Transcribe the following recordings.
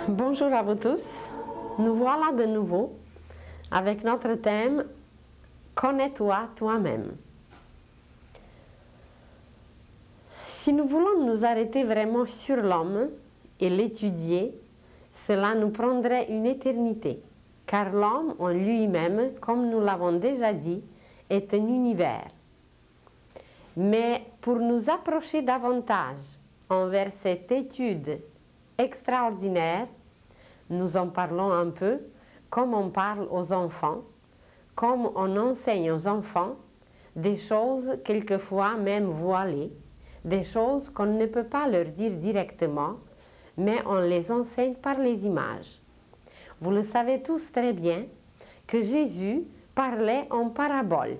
Bonjour à vous tous, nous voilà de nouveau avec notre thème « Connais-toi toi-même ». Si nous voulons nous arrêter vraiment sur l'homme et l'étudier, cela nous prendrait une éternité, car l'homme en lui-même, comme nous l'avons déjà dit, est un univers. Mais pour nous approcher davantage envers cette étude extraordinaire, nous en parlons un peu, comme on parle aux enfants, comme on enseigne aux enfants, des choses quelquefois même voilées, des choses qu'on ne peut pas leur dire directement, mais on les enseigne par les images. Vous le savez tous très bien que Jésus parlait en parabole,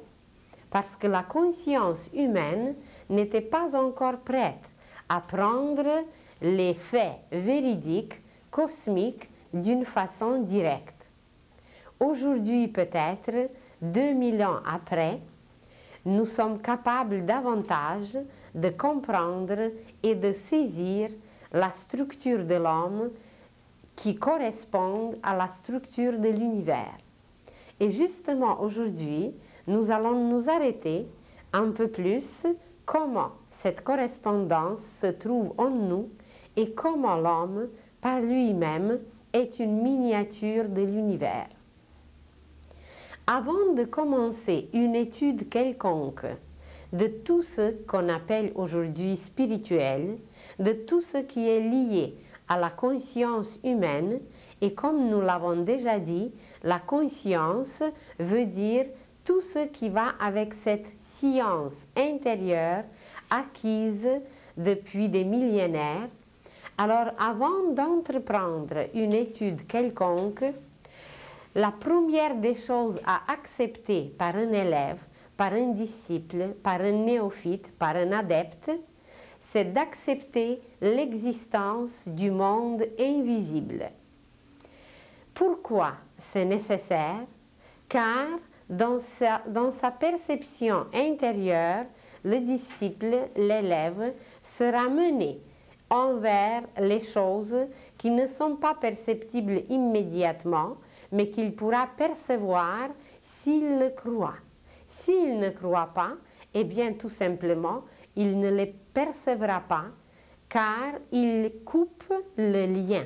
parce que la conscience humaine n'était pas encore prête à prendre les faits véridiques, cosmiques, d'une façon directe. Aujourd'hui, peut-être, 2000 ans après, nous sommes capables davantage de comprendre et de saisir la structure de l'homme qui correspond à la structure de l'univers. Et justement, aujourd'hui, nous allons nous arrêter un peu plus comment cette correspondance se trouve en nous et comment l'homme, par lui-même, est une miniature de l'univers. Avant de commencer une étude quelconque de tout ce qu'on appelle aujourd'hui spirituel, de tout ce qui est lié à la conscience humaine, et comme nous l'avons déjà dit, la conscience veut dire tout ce qui va avec cette science intérieure acquise depuis des millénaires. Alors, avant d'entreprendre une étude quelconque, la première des choses à accepter par un élève, par un disciple, par un néophyte, par un adepte, c'est d'accepter l'existence du monde invisible. Pourquoi c'est nécessaire? Car dans sa perception intérieure, le disciple, l'élève, sera mené envers les choses qui ne sont pas perceptibles immédiatement, mais qu'il pourra percevoir s'il le croit. S'il ne croit pas, eh bien tout simplement, il ne les percevra pas, car il coupe le lien.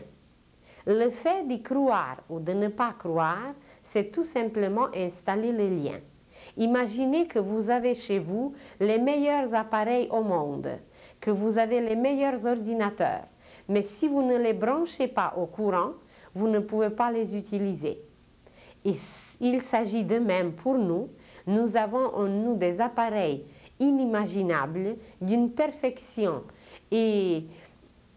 Le fait d'y croire ou de ne pas croire, c'est tout simplement installer le lien. Imaginez que vous avez chez vous les meilleurs appareils au monde, que vous avez les meilleurs ordinateurs, mais si vous ne les branchez pas au courant, vous ne pouvez pas les utiliser. Et il s'agit de même pour nous. Nous avons en nous des appareils inimaginables, d'une perfection et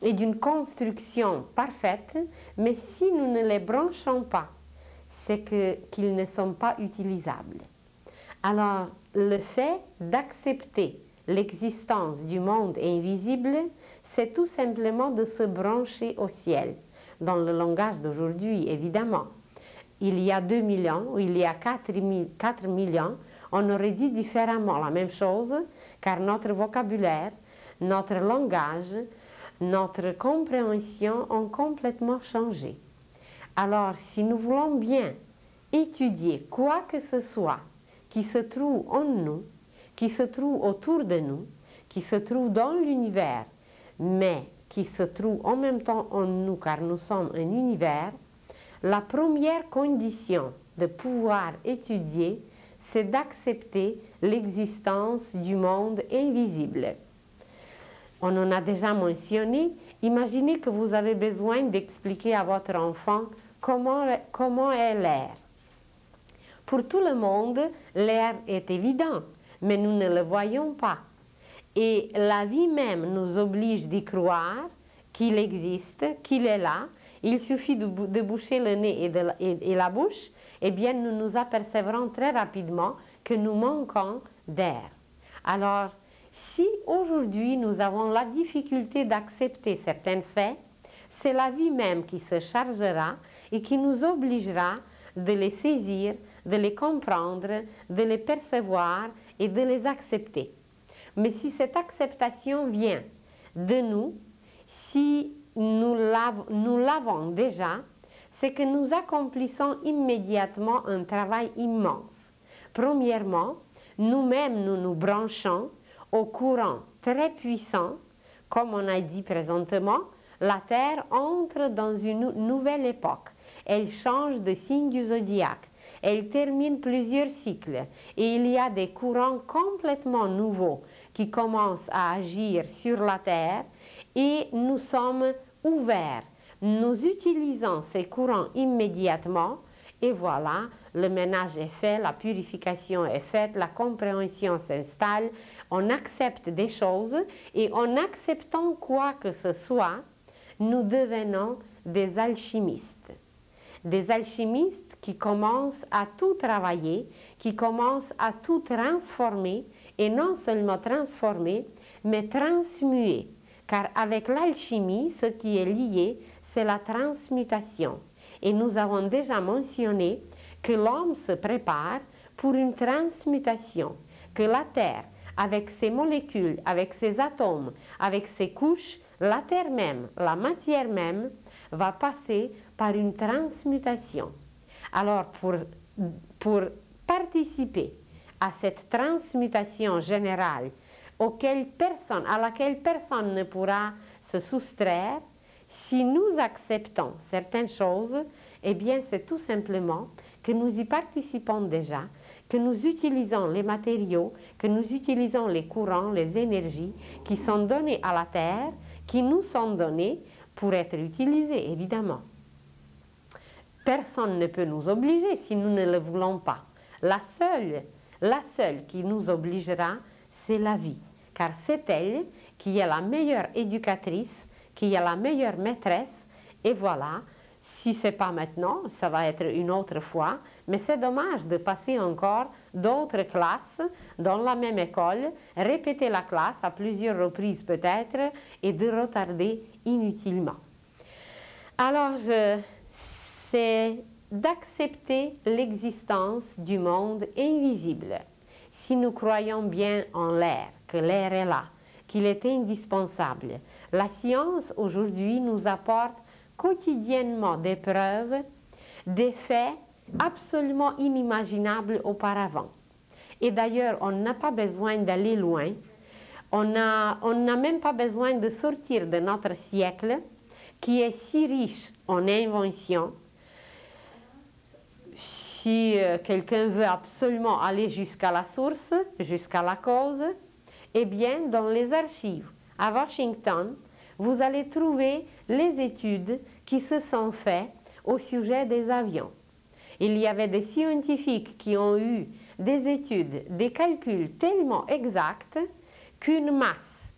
d'une construction parfaite, mais si nous ne les branchons pas, c'est qu'ils ne sont pas utilisables. Alors, le fait d'accepter l'existence du monde invisible, c'est tout simplement de se brancher au ciel. Dans le langage d'aujourd'hui, évidemment. Il y a 2000 ans, ou il y a 4000 ans, on aurait dit différemment la même chose, car notre vocabulaire, notre langage, notre compréhension ont complètement changé. Alors, si nous voulons bien étudier quoi que ce soit qui se trouve en nous, qui se trouve autour de nous, qui se trouve dans l'univers, mais qui se trouve en même temps en nous, car nous sommes un univers, la première condition de pouvoir étudier, c'est d'accepter l'existence du monde invisible. On en a déjà mentionné. Imaginez que vous avez besoin d'expliquer à votre enfant comment est l'air. Pour tout le monde, l'air est évident, mais nous ne le voyons pas. Et la vie même nous oblige d'y croire qu'il existe, qu'il est là. Il suffit de boucher le nez et la bouche, et bien nous nous apercevrons très rapidement que nous manquons d'air. Alors, si aujourd'hui nous avons la difficulté d'accepter certains faits, c'est la vie même qui se chargera et qui nous obligera de les saisir, de les comprendre, de les percevoir et de les accepter. Mais si cette acceptation vient de nous, si nous l'avons déjà, c'est que nous accomplissons immédiatement un travail immense. Premièrement, nous-mêmes, nous nous branchons au courant très puissant. Comme on a dit présentement, la Terre entre dans une nouvelle époque. Elle change de signe du zodiaque. Elle termine plusieurs cycles. Et il y a des courants complètement nouveaux qui commencent à agir sur la Terre et nous sommes ouverts. Nous utilisons ces courants immédiatement et voilà, le ménage est fait, la purification est faite, la compréhension s'installe, on accepte des choses et en acceptant quoi que ce soit, nous devenons des alchimistes. Des alchimistes qui commencent à tout travailler, qui commencent à tout transformer et non seulement transformer, mais transmuer. Car avec l'alchimie, ce qui est lié, c'est la transmutation. Et nous avons déjà mentionné que l'homme se prépare pour une transmutation, que la Terre, avec ses molécules, avec ses atomes, avec ses couches, la Terre même, la matière même, va passer par une transmutation. Alors, pour participer à cette transmutation générale à laquelle personne ne pourra se soustraire, si nous acceptons certaines choses, eh bien c'est tout simplement que nous y participons déjà, que nous utilisons les matériaux, que nous utilisons les courants, les énergies qui sont données à la Terre, qui nous sont données pour être utilisées, évidemment. Personne ne peut nous obliger si nous ne le voulons pas. La seule qui nous obligera, c'est la vie, car c'est elle qui est la meilleure éducatrice, qui est la meilleure maîtresse, et voilà, si ce n'est pas maintenant, ça va être une autre fois, mais c'est dommage de passer encore d'autres classes dans la même école, répéter la classe à plusieurs reprises peut-être, et de retarder inutilement. Alors, c'est d'accepter l'existence du monde invisible. Si nous croyons bien en l'air, que l'air est là, qu'il est indispensable, la science aujourd'hui nous apporte quotidiennement des preuves, des faits absolument inimaginables auparavant. Et d'ailleurs, on n'a pas besoin d'aller loin, on n'a même pas besoin de sortir de notre siècle, qui est si riche en inventions. Si quelqu'un veut absolument aller jusqu'à la source, jusqu'à la cause, eh bien, dans les archives à Washington, vous allez trouver les études qui se sont faites au sujet des avions. Il y avait des scientifiques qui ont eu des études, des calculs tellement exacts qu'une masse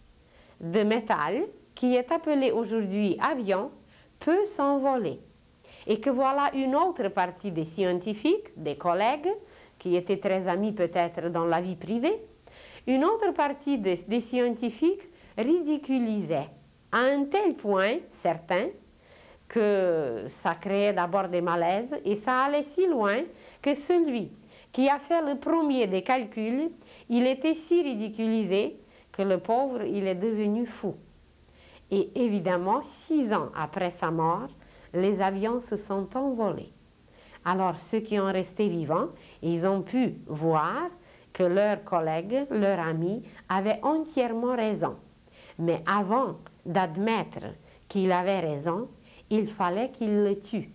de métal, qui est appelée aujourd'hui avion, peut s'envoler. Et que voilà une autre partie des scientifiques, des collègues, qui étaient très amis peut-être dans la vie privée, une autre partie des scientifiques ridiculisait à un tel point, certains, que ça créait d'abord des malaises et ça allait si loin que celui qui a fait le premier des calculs, il était si ridiculisé que le pauvre, il est devenu fou. Et évidemment, 6 ans après sa mort, les avions se sont envolés. Alors ceux qui ont resté vivants, ils ont pu voir que leurs collègues, leurs amis avaient entièrement raison. Mais avant d'admettre qu'il avait raison, il fallait qu'il le tue.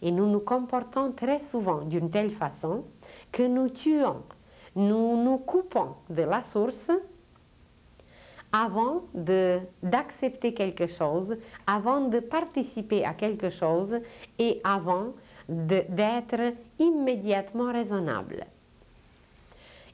Et nous nous comportons très souvent d'une telle façon que nous tuons, nous nous coupons de la source avant d'accepter quelque chose, avant de participer à quelque chose et avant d'être immédiatement raisonnable.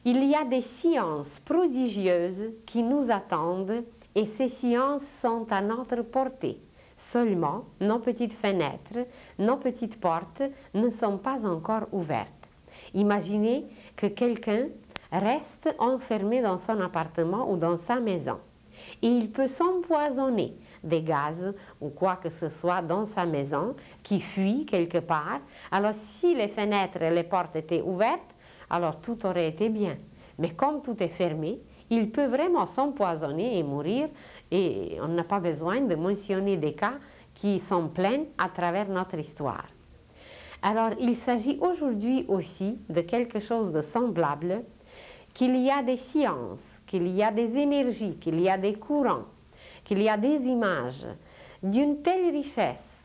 Il y a des sciences prodigieuses qui nous attendent et ces sciences sont à notre portée. Seulement, nos petites fenêtres, nos petites portes ne sont pas encore ouvertes. Imaginez que quelqu'un reste enfermé dans son appartement ou dans sa maison et il peut s'empoisonner des gaz ou quoi que ce soit dans sa maison qui fuit quelque part. Alors si les fenêtres et les portes étaient ouvertes, alors tout aurait été bien. Mais comme tout est fermé, il peut vraiment s'empoisonner et mourir, et on n'a pas besoin de mentionner des cas qui sont pleins à travers notre histoire. Alors, il s'agit aujourd'hui aussi de quelque chose de semblable, qu'il y a des sciences, qu'il y a des énergies, qu'il y a des courants, qu'il y a des images d'une telle richesse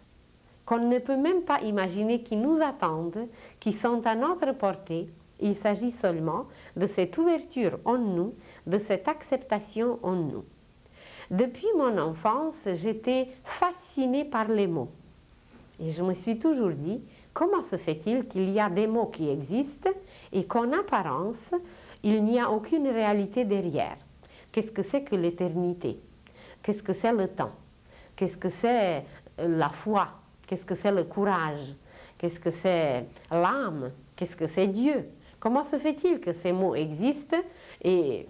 qu'on ne peut même pas imaginer qui nous attendent, qui sont à notre portée. Il s'agit seulement de cette ouverture en nous, de cette acceptation en nous. Depuis mon enfance, j'étais fascinée par les mots. Et je me suis toujours dit, comment se fait-il qu'il y a des mots qui existent et qu'en apparence, il n'y a aucune réalité derrière? Qu'est-ce que c'est que l'éternité? Qu'est-ce que c'est le temps? Qu'est-ce que c'est la foi? Qu'est-ce que c'est le courage? Qu'est-ce que c'est l'âme? Qu'est-ce que c'est Dieu? Comment se fait-il que ces mots existent? Et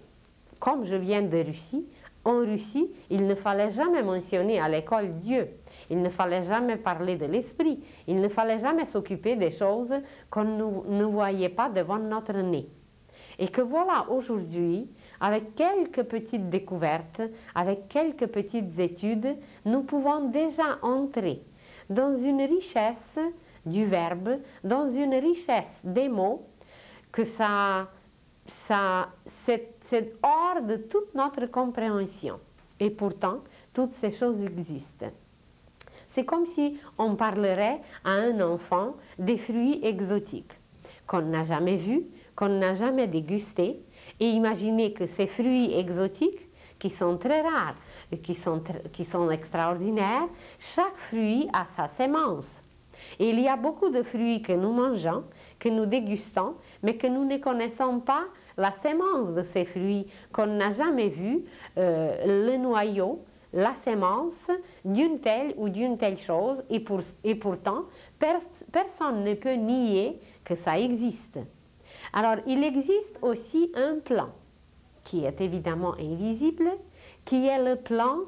comme je viens de Russie, en Russie, il ne fallait jamais mentionner à l'école Dieu. Il ne fallait jamais parler de l'esprit. Il ne fallait jamais s'occuper des choses qu'on ne voyait pas devant notre nez. Et que voilà, aujourd'hui, avec quelques petites découvertes, avec quelques petites études, nous pouvons déjà entrer dans une richesse du verbe, dans une richesse des mots, que c'est hors de toute notre compréhension. Et pourtant, toutes ces choses existent. C'est comme si on parlerait à un enfant des fruits exotiques qu'on n'a jamais vus, qu'on n'a jamais dégustés, et imaginez que ces fruits exotiques, qui sont très rares, qui sont extraordinaires, chaque fruit a sa sémence. Et il y a beaucoup de fruits que nous mangeons, que nous dégustons, mais que nous ne connaissons pas la sémence de ces fruits, qu'on n'a jamais vu le noyau, la sémence d'une telle ou d'une telle chose, et pourtant, personne ne peut nier que ça existe. Alors, il existe aussi un plan, qui est évidemment invisible, qui est le plan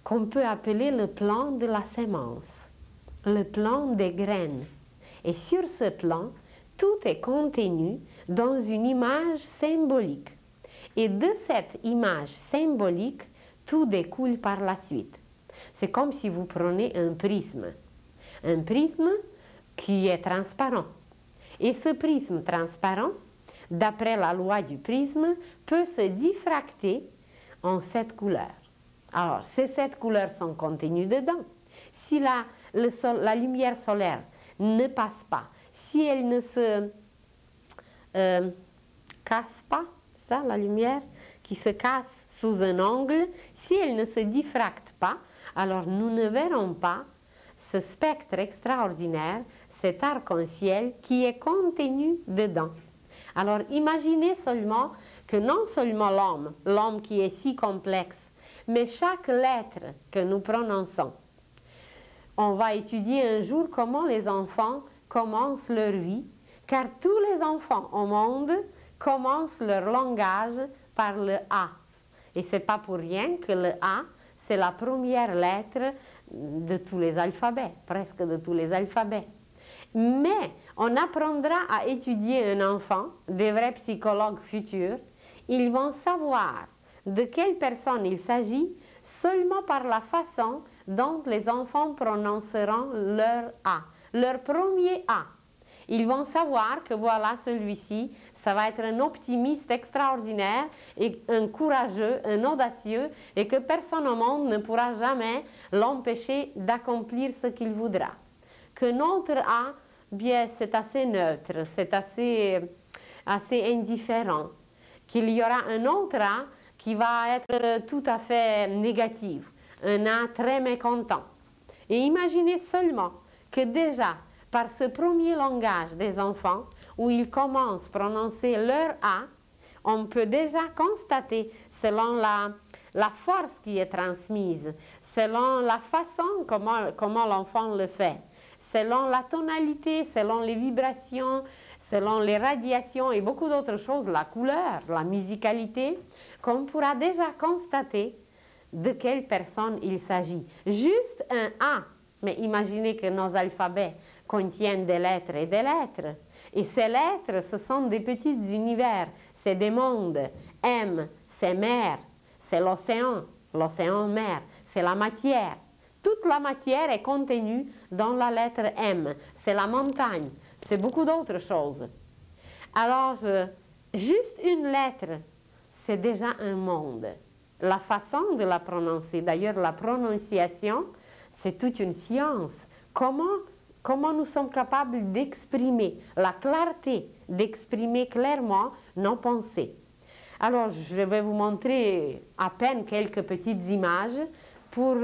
qu'on peut appeler le plan de la sémence, le plan des graines. Et sur ce plan, tout est contenu dans une image symbolique. Et de cette image symbolique, tout découle par la suite. C'est comme si vous prenez un prisme qui est transparent. Et ce prisme transparent, d'après la loi du prisme, peut se diffracter en 7 couleurs. Alors, ces 7 couleurs sont contenues dedans. Si la lumière solaire ne passe pas, si elle ne se casse pas, ça, la lumière qui se casse sous un angle, si elle ne se diffracte pas, alors nous ne verrons pas ce spectre extraordinaire, cet arc-en-ciel qui est contenu dedans. Alors imaginez seulement que non seulement l'homme qui est si complexe, mais chaque lettre que nous prononçons. On va étudier un jour comment les enfants commencent leur vie, car tous les enfants au monde commencent leur langage par le A. Et ce n'est pas pour rien que le A, c'est la première lettre de tous les alphabets, presque de tous les alphabets. Mais on apprendra à étudier un enfant, des vrais psychologues futurs, ils vont savoir de quelle personne il s'agit seulement par la façon dont les enfants prononceront leur A, leur premier A. Ils vont savoir que voilà, celui-ci, ça va être un optimiste extraordinaire, et un courageux, un audacieux, et que personne au monde ne pourra jamais l'empêcher d'accomplir ce qu'il voudra. Que notre A, bien, c'est assez neutre, c'est assez indifférent. Qu'il y aura un autre A qui va être tout à fait négatif, un A très mécontent. Et imaginez seulement que déjà, par ce premier langage des enfants, où ils commencent à prononcer leur A, on peut déjà constater, selon la force qui est transmise, selon la façon comment l'enfant le fait, selon la tonalité, selon les vibrations, selon les radiations et beaucoup d'autres choses, la couleur, la musicalité, qu'on pourra déjà constater de quelle personne il s'agit. Juste un A, mais imaginez que nos alphabets contiennent des lettres et des lettres. Et ces lettres, ce sont des petits univers. c'est des mondes. M, c'est mer, c'est l'océan, l'océan-mer, c'est la matière. Toute la matière est contenue dans la lettre M. C'est la montagne, c'est beaucoup d'autres choses. Alors, juste une lettre, c'est déjà un monde. La façon de la prononcer, d'ailleurs la prononciation, c'est toute une science. Comment nous sommes capables d'exprimer, la clarté, d'exprimer clairement nos pensées. Alors, je vais vous montrer à peine quelques petites images pour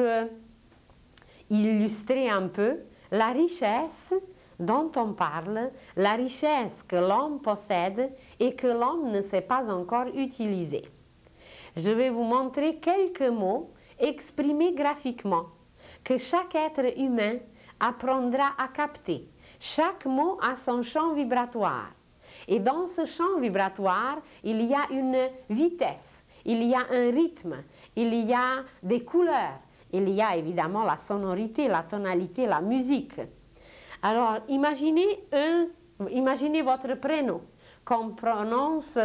illustrer un peu la richesse dont on parle, la richesse que l'homme possède et que l'homme ne sait pas encore utiliser. Je vais vous montrer quelques mots exprimés graphiquement, que chaque être humain apprendra à capter. Chaque mot a son champ vibratoire. Et dans ce champ vibratoire, il y a une vitesse, il y a un rythme, il y a des couleurs, il y a évidemment la sonorité, la tonalité, la musique. Alors, imaginez votre prénom qu'on prononce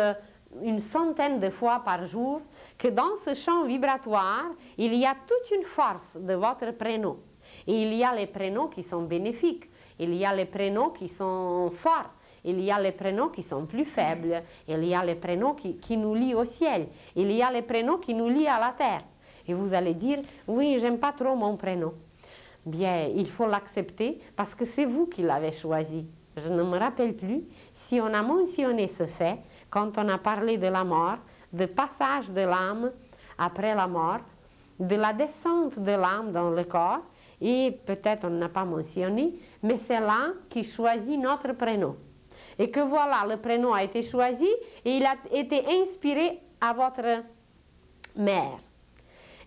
une centaine de fois par jour, que dans ce champ vibratoire, il y a toute une force de votre prénom. Et il y a les prénoms qui sont bénéfiques, il y a les prénoms qui sont forts, il y a les prénoms qui sont plus faibles, il y a les prénoms qui nous lient au ciel, il y a les prénoms qui nous lient à la terre. Et vous allez dire, oui, j'aime pas trop mon prénom. Bien, il faut l'accepter parce que c'est vous qui l'avez choisi. Je ne me rappelle plus si on a mentionné ce fait quand on a parlé de la mort, de passage de l'âme après la mort, de la descente de l'âme dans le corps, et peut-être on n'a pas mentionné, mais c'est là qui choisit notre prénom. Et que voilà, le prénom a été choisi et il a été inspiré à votre mère.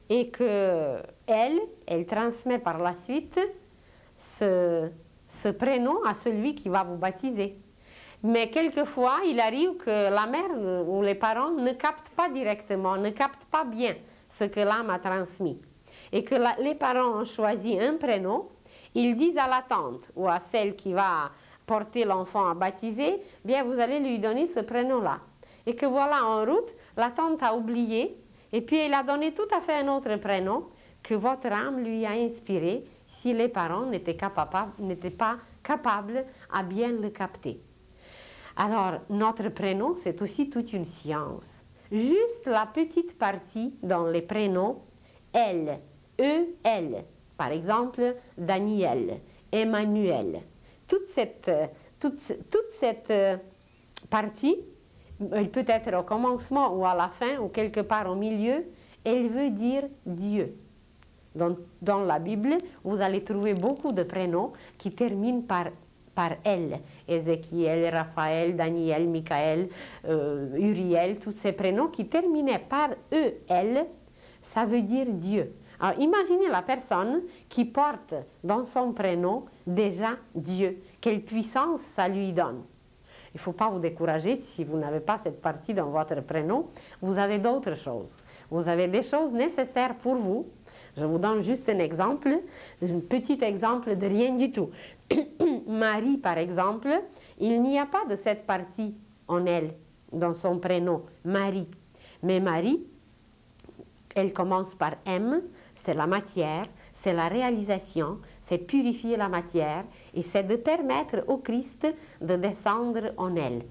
Et que elle transmet par la suite ce prénom à celui qui va vous baptiser. Mais quelquefois, il arrive que la mère ou les parents ne captent pas directement, ne captent pas bien ce que l'âme a transmis. Et que les parents ont choisi un prénom, ils disent à la tante ou à celle qui va porter l'enfant à baptiser, bien vous allez lui donner ce prénom-là. Et que voilà, en route, la tante a oublié, et puis elle a donné tout à fait un autre prénom que votre âme lui a inspiré si les parents n'étaient pas capables à bien le capter. Alors, notre prénom, c'est aussi toute une science. Juste la petite partie dans les prénoms, elle, E-L, par exemple, Daniel, Emmanuel. Toute cette partie, elle peut être au commencement ou à la fin ou quelque part au milieu, elle veut dire Dieu. Dans la Bible, vous allez trouver beaucoup de prénoms qui terminent par elle. Ézéchiel, Raphaël, Daniel, Michael, Uriel, tous ces prénoms qui terminaient par E-L, ça veut dire Dieu. Alors imaginez la personne qui porte dans son prénom déjà Dieu. Quelle puissance ça lui donne. Il ne faut pas vous décourager si vous n'avez pas cette partie dans votre prénom. Vous avez d'autres choses. Vous avez des choses nécessaires pour vous. Je vous donne juste un exemple, un petit exemple de rien du tout. Marie, par exemple, il n'y a pas de cette partie en elle, dans son prénom, Marie. Mais Marie, elle commence par M, c'est la matière, c'est la réalisation, c'est purifier la matière et c'est de permettre au Christ de descendre en elle.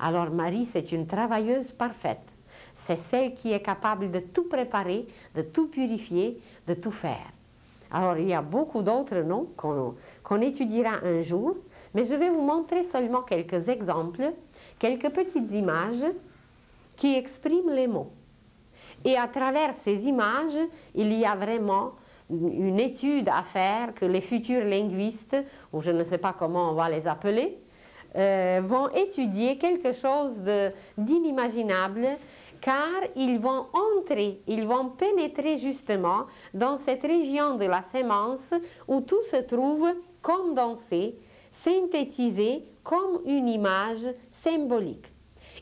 Alors Marie, c'est une travailleuse parfaite. C'est celle qui est capable de tout préparer, de tout purifier, de tout faire. Alors il y a beaucoup d'autres noms qu'on étudiera un jour, mais je vais vous montrer seulement quelques exemples, quelques petites images qui expriment les mots. Et à travers ces images, il y a vraiment une étude à faire que les futurs linguistes, ou je ne sais pas comment on va les appeler, vont étudier quelque chose d'inimaginable, car ils vont entrer, ils vont pénétrer justement dans cette région de la sémence où tout se trouve condensé, synthétisé comme une image symbolique.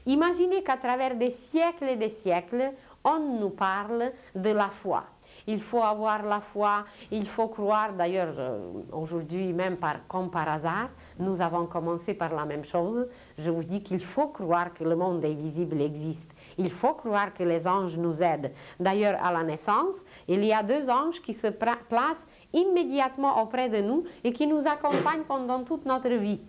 Imaginez qu'à travers des siècles et des siècles, on nous parle de la foi. Il faut avoir la foi, il faut croire, d'ailleurs aujourd'hui même comme par hasard, Nous avons commencé par la même chose. Je vous dis qu'il faut croire que le monde invisible existe. Il faut croire que les anges nous aident. D'ailleurs, à la naissance, il y a 2 anges qui se placent immédiatement auprès de nous et qui nous accompagnent pendant toute notre vie.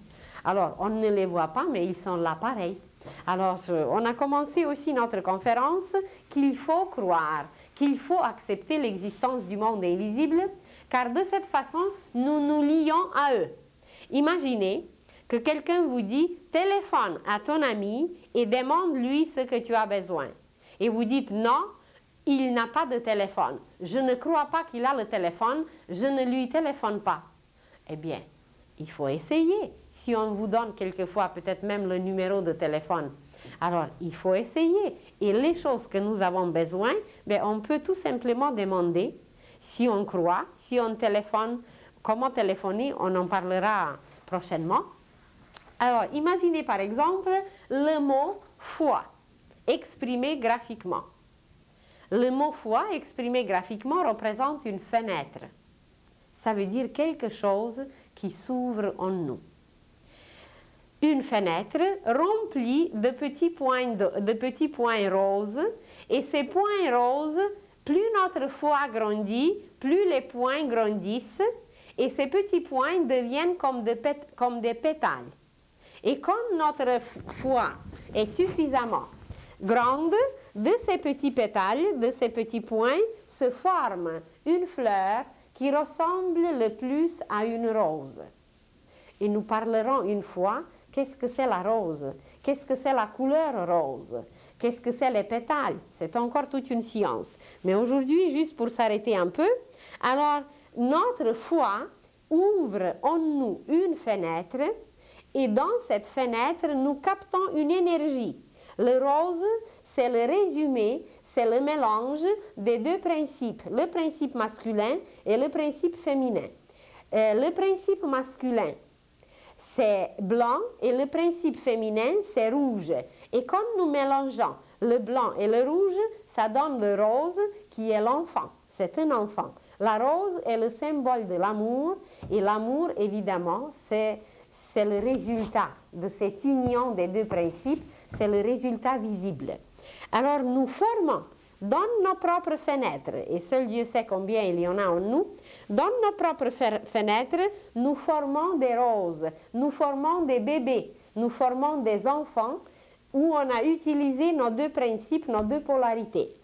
Alors, on ne les voit pas, mais ils sont là pareil. Alors, on a commencé aussi notre conférence qu'il faut croire, qu'il faut accepter l'existence du monde invisible, car de cette façon, nous nous lions à eux. Imaginez que quelqu'un vous dit « téléphone à ton ami et demande-lui ce que tu as besoin ». Et vous dites « non, il n'a pas de téléphone. Je ne crois pas qu'il a le téléphone, je ne lui téléphone pas ». Eh bien, il faut essayer. Si on vous donne quelquefois peut-être même le numéro de téléphone, alors il faut essayer. Et les choses que nous avons besoin, bien, on peut tout simplement demander si on croit, si on téléphone. Comment téléphoner, on en parlera prochainement. Alors, imaginez par exemple le mot « foi » exprimé graphiquement. Le mot « foi » exprimé graphiquement représente une fenêtre. Ça veut dire quelque chose qui s'ouvre en nous. Une fenêtre remplie de petits points roses, et ces points roses, plus notre foi grandit, plus les points grandissent, et ces petits points deviennent comme des pétales. Et comme notre foi est suffisamment grande, de ces petits pétales, de ces petits points, se forme une fleur qui ressemble le plus à une rose. Et nous parlerons une fois, qu'est-ce que c'est la rose? Qu'est-ce que c'est la couleur rose? Qu'est-ce que c'est les pétales? C'est encore toute une science. Mais aujourd'hui, juste pour s'arrêter un peu, alors, notre foi ouvre en nous une fenêtre et dans cette fenêtre, nous captons une énergie. Le rose, c'est le résumé, c'est le mélange des 2 principes, le principe masculin et le principe féminin. Le principe masculin, c'est blanc et le principe féminin, c'est rouge. Et quand nous mélangeons le blanc et le rouge, ça donne le rose qui est l'enfant. C'est un enfant. La rose est le symbole de l'amour et l'amour, évidemment, c'est le résultat de cette union des 2 principes, c'est le résultat visible. Alors nous formons dans nos propres fenêtres, et seul Dieu sait combien il y en a en nous, dans nos propres fenêtres, nous formons des roses, nous formons des bébés, nous formons des enfants où on a utilisé nos 2 principes, nos 2 polarités.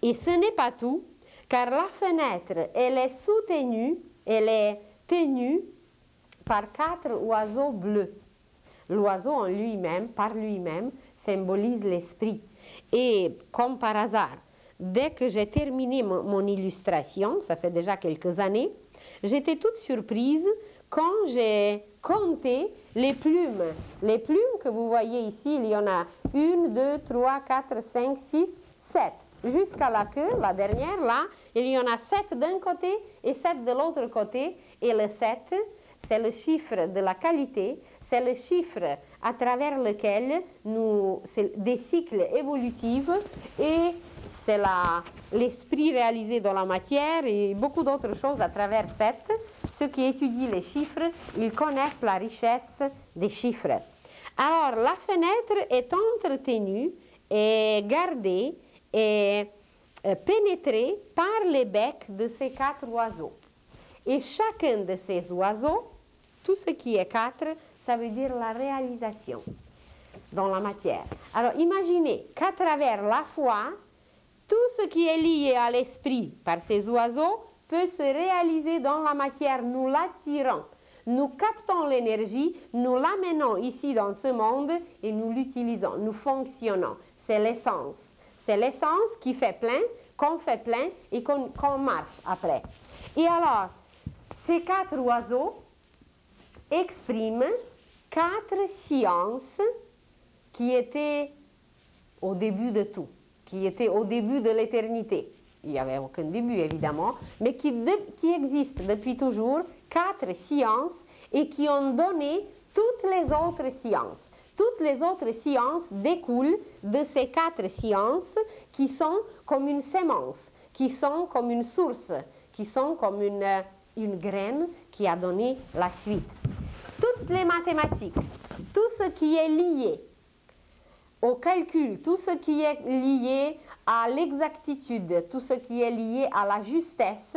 Et ce n'est pas tout, car la fenêtre, elle est soutenue, elle est tenue par 4 oiseaux bleus. L'oiseau en lui-même, par lui-même, symbolise l'esprit. Et comme par hasard, dès que j'ai terminé mon illustration, ça fait déjà quelques années, j'étais toute surprise quand j'ai compté les plumes. Les plumes que vous voyez ici, il y en a 1, 2, 3, 4, 5, 6, 7. Jusqu'à la queue, la dernière, là, il y en a 7 d'un côté et 7 de l'autre côté. Et le 7, c'est le chiffre de la qualité, c'est le chiffre à travers lequel c'est des cycles évolutifs et c'est l'esprit réalisé dans la matière et beaucoup d'autres choses à travers 7. Ceux qui étudient les chiffres, ils connaissent la richesse des chiffres. Alors, la fenêtre est entretenue et gardée et pénétrée par les becs de ces 4 oiseaux. Et chacun de ces oiseaux, tout ce qui est 4, ça veut dire la réalisation dans la matière. Alors imaginez qu'à travers la foi, tout ce qui est lié à l'esprit par ces oiseaux peut se réaliser dans la matière. Nous l'attirons, nous captons l'énergie, nous l'amenons ici dans ce monde et nous l'utilisons, nous fonctionnons. C'est l'essence. C'est l'essence qui fait plein, qu'on fait plein et qu'on marche après. Et alors, ces 4 oiseaux expriment 4 sciences qui étaient au début de tout, qui étaient au début de l'éternité. Il n'y avait aucun début, évidemment, mais qui existent depuis toujours, 4 sciences, et qui ont donné toutes les autres sciences. Toutes les autres sciences découlent de ces 4 sciences qui sont comme une sémence, qui sont comme une source, qui sont comme une graine qui a donné la suite. Toutes toutes les mathématiques, tout ce qui est lié au calcul, tout ce qui est lié à l'exactitude, tout ce qui est lié à la justesse,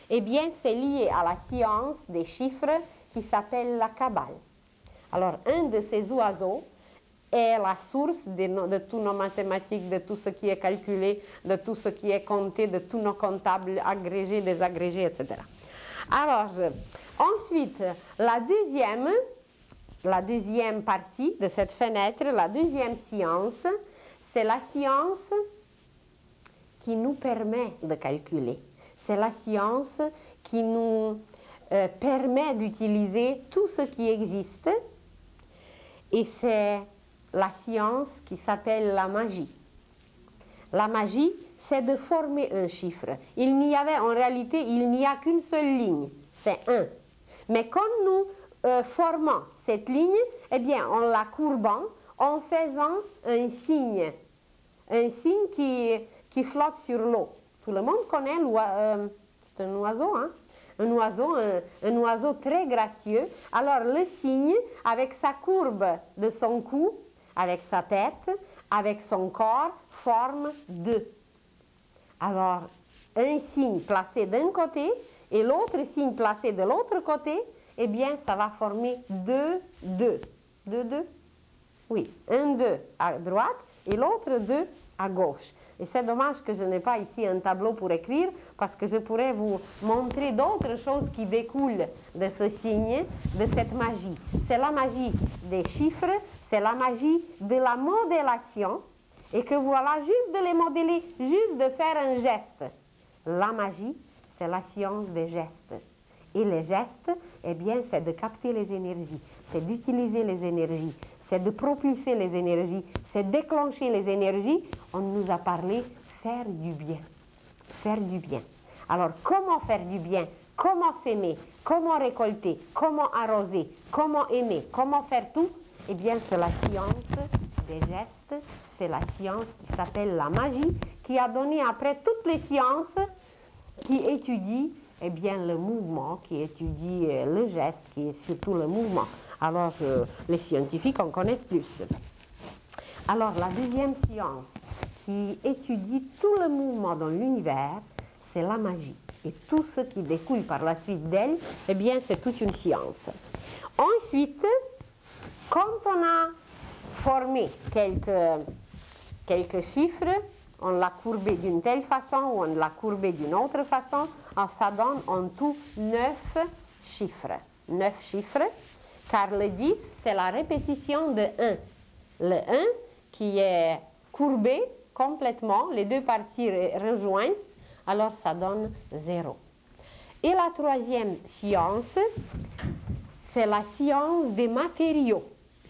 eh bien, c'est lié à la science des chiffres qui s'appelle la Kabbale. Alors, un de ces oiseaux est la source de tous nos mathématiques, de tout ce qui est calculé, de tout ce qui est compté, de tous nos comptables agrégés, désagrégés, etc. Alors, ensuite, la deuxième partie de cette fenêtre, la deuxième science, c'est la science qui nous permet de calculer. C'est la science qui nous permet d'utiliser tout ce qui existe, et c'est la science qui s'appelle la magie. La magie, c'est de former un chiffre. En réalité, il n'y a qu'une seule ligne, c'est 1. Mais quand nous formons cette ligne, eh bien, en la courbant, en faisant un signe qui flotte sur l'eau. Tout le monde connaît c'est un oiseau, hein? Un oiseau très gracieux. Alors le cygne, avec sa courbe de son cou, avec sa tête, avec son corps, forme 2. Alors, un signe placé d'un côté et l'autre signe placé de l'autre côté, eh bien, ça va former 2, 2. 2, 2? Oui, un 2 à droite et l'autre 2 à gauche. Et c'est dommage que je n'ai pas ici un tableau pour écrire, parce que je pourrais vous montrer d'autres choses qui découlent de ce signe, de cette magie. C'est la magie des chiffres, c'est la magie de la modélation, et que voilà, juste de les modeler, juste de faire un geste. La magie, c'est la science des gestes. Et les gestes, eh bien, c'est de capter les énergies, c'est d'utiliser les énergies, c'est de propulser les énergies, c'est déclencher les énergies. On nous a parlé faire du bien. Faire du bien. Alors, comment faire du bien? Comment s'aimer? Comment récolter? Comment arroser? Comment aimer? Comment faire tout? Eh bien, c'est la science des gestes, c'est la science qui s'appelle la magie, qui a donné après toutes les sciences qui étudient eh bien, le mouvement, qui étudient le geste, qui est surtout le mouvement. Alors, les scientifiques en connaissent plus. Alors, la deuxième science qui étudie tout le mouvement dans l'univers, c'est la magie. Et tout ce qui découle par la suite d'elle, eh bien, c'est toute une science. Ensuite, quand on a formé quelques chiffres, on l'a courbé d'une telle façon ou on l'a courbé d'une autre façon, ça donne en tout 9 chiffres. 9 chiffres, car le 10, c'est la répétition de 1. Le 1 qui est courbé complètement, les deux parties rejoignent, alors ça donne 0. Et la troisième science, c'est la science des matériaux.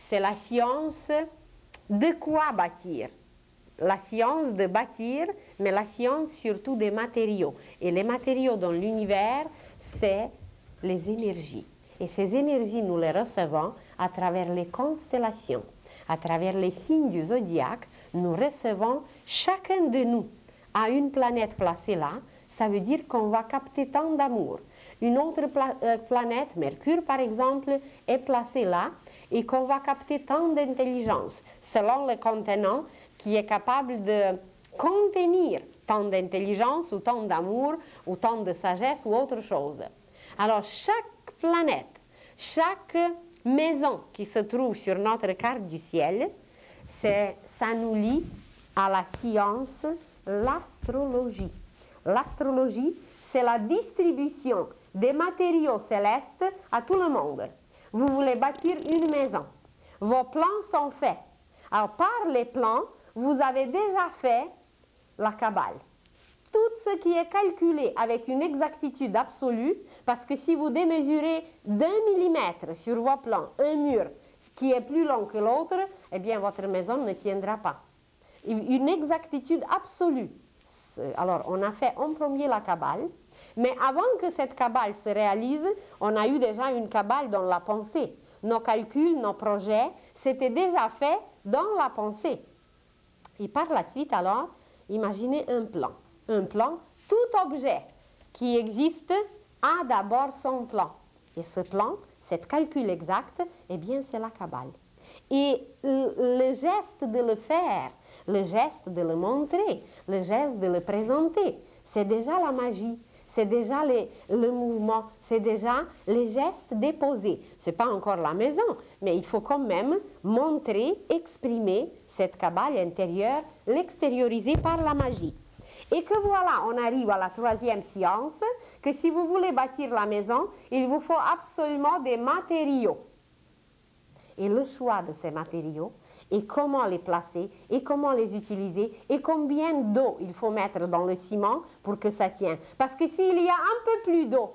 C'est la science de quoi bâtir. La science de bâtir, mais la science surtout des matériaux. Et les matériaux dans l'univers, c'est les énergies. Et ces énergies, nous les recevons à travers les constellations. À travers les signes du zodiaque, nous recevons, chacun de nous a une planète placée là. Ça veut dire qu'on va capter tant d'amour. Une autre planète, Mercure par exemple, est placée là et qu'on va capter tant d'intelligence selon le contenant qui est capable de contenir tant d'intelligence ou tant d'amour ou tant de sagesse ou autre chose. Alors chaque planète, chaque maison qui se trouve sur notre carte du ciel, ça nous lie à la science, l'astrologie. L'astrologie, c'est la distribution des matériaux célestes à tout le monde. Vous voulez bâtir une maison. Vos plans sont faits. Alors, par les plans, vous avez déjà fait la Kabbale. Tout ce qui est calculé avec une exactitude absolue, parce que si vous démesurez d'1 millimètre sur vos plans, un mur qui est plus long que l'autre, eh bien, votre maison ne tiendra pas. Une exactitude absolue. Alors, on a fait en premier la Kabbale, mais avant que cette Kabbale se réalise, on a eu déjà une Kabbale dans la pensée. Nos calculs, nos projets, c'était déjà fait dans la pensée. Et par la suite, alors, imaginez un plan. Un plan, tout objet qui existe a d'abord son plan. Et ce plan, cet calcul exact, eh bien, c'est la Kabbale. Et le geste de le faire, le geste de le montrer, le geste de le présenter, c'est déjà la magie, c'est déjà le mouvement, c'est déjà les gestes déposés. Ce n'est pas encore la maison, mais il faut quand même montrer, exprimer cette Kabbale intérieure, l'extérioriser par la magie. Et que voilà, on arrive à la troisième science, que si vous voulez bâtir la maison, il vous faut absolument des matériaux. Et le choix de ces matériaux, et comment les placer, et comment les utiliser, et combien d'eau il faut mettre dans le ciment pour que ça tienne. Parce que s'il y a un peu plus d'eau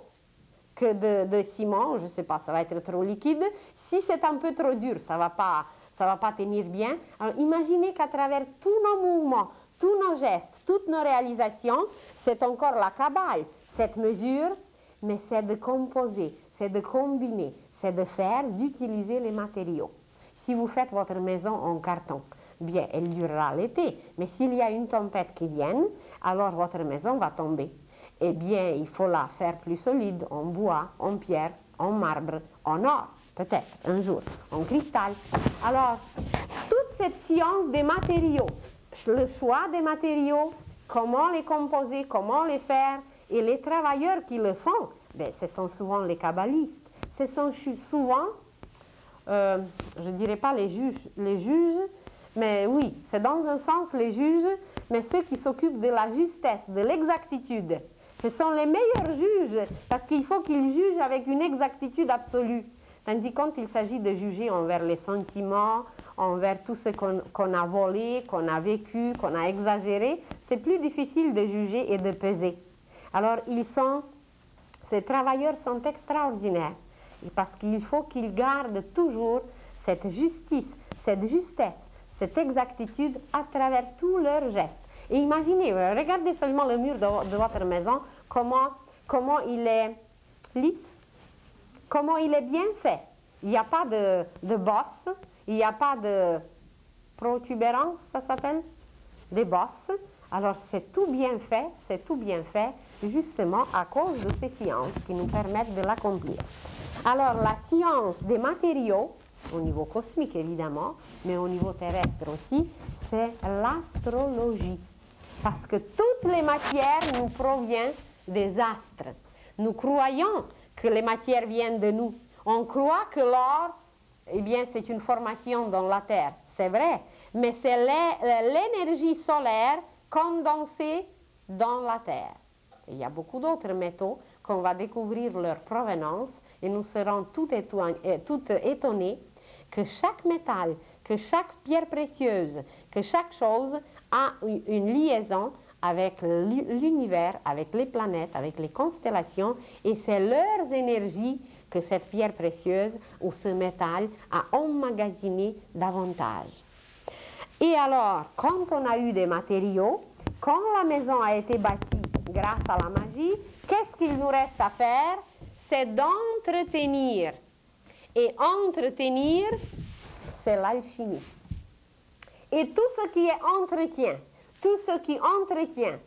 que de ciment, je ne sais pas, ça va être trop liquide. Si c'est un peu trop dur, ça va pas tenir bien. Alors imaginez qu'à travers tous nos mouvements, tous nos gestes, toutes nos réalisations, c'est encore la Kabbale, cette mesure, mais c'est de composer, c'est de combiner, c'est de faire, d'utiliser les matériaux. Si vous faites votre maison en carton, bien, elle durera l'été, mais s'il y a une tempête qui vient, alors votre maison va tomber. Eh bien, il faut la faire plus solide, en bois, en pierre, en marbre, en or, peut-être un jour, en cristal. Alors, toute cette science des matériaux, le choix des matériaux, comment les composer, comment les faire, et les travailleurs qui le font, ben, ce sont souvent les kabbalistes. Ce sont souvent, je ne dirais pas les juges, mais oui, c'est dans un sens les juges, mais ceux qui s'occupent de la justesse, de l'exactitude. Ce sont les meilleurs juges, parce qu'il faut qu'ils jugent avec une exactitude absolue. Tandis quand il s'agit de juger envers les sentiments, envers tout ce qu'on a volé, qu'on a vécu, qu'on a exagéré, c'est plus difficile de juger et de peser. Alors, ces travailleurs sont extraordinaires, parce qu'il faut qu'ils gardent toujours cette justice, cette justesse, cette exactitude à travers tous leurs gestes. Et imaginez, regardez seulement le mur de votre maison, comment il est lisse, comment il est bien fait. Il n'y a pas de bosses, il n'y a pas de protubérance, ça s'appelle, des bosses. Alors c'est tout bien fait, justement à cause de ces sciences qui nous permettent de l'accomplir. Alors la science des matériaux, au niveau cosmique évidemment, mais au niveau terrestre aussi, c'est l'astrologie. Parce que toutes les matières nous proviennent des astres. Nous croyons que les matières viennent de nous. On croit que l'or, eh bien, c'est une formation dans la Terre. C'est vrai, mais c'est l'énergie solaire condensée dans la Terre. Il y a beaucoup d'autres métaux qu'on va découvrir leur provenance et nous serons tout étonnés que chaque métal, que chaque pierre précieuse, que chaque chose a une liaison avec l'univers, avec les planètes, avec les constellations, et c'est leurs énergies que cette pierre précieuse ou ce métal a emmagasiné davantage. Et alors, quand on a eu des matériaux, quand la maison a été bâtie grâce à la magie, qu'est-ce qu'il nous reste à faire? C'est d'entretenir. Et entretenir, c'est l'alchimie. Et tout ce qui est entretien, tout ce qui entretient,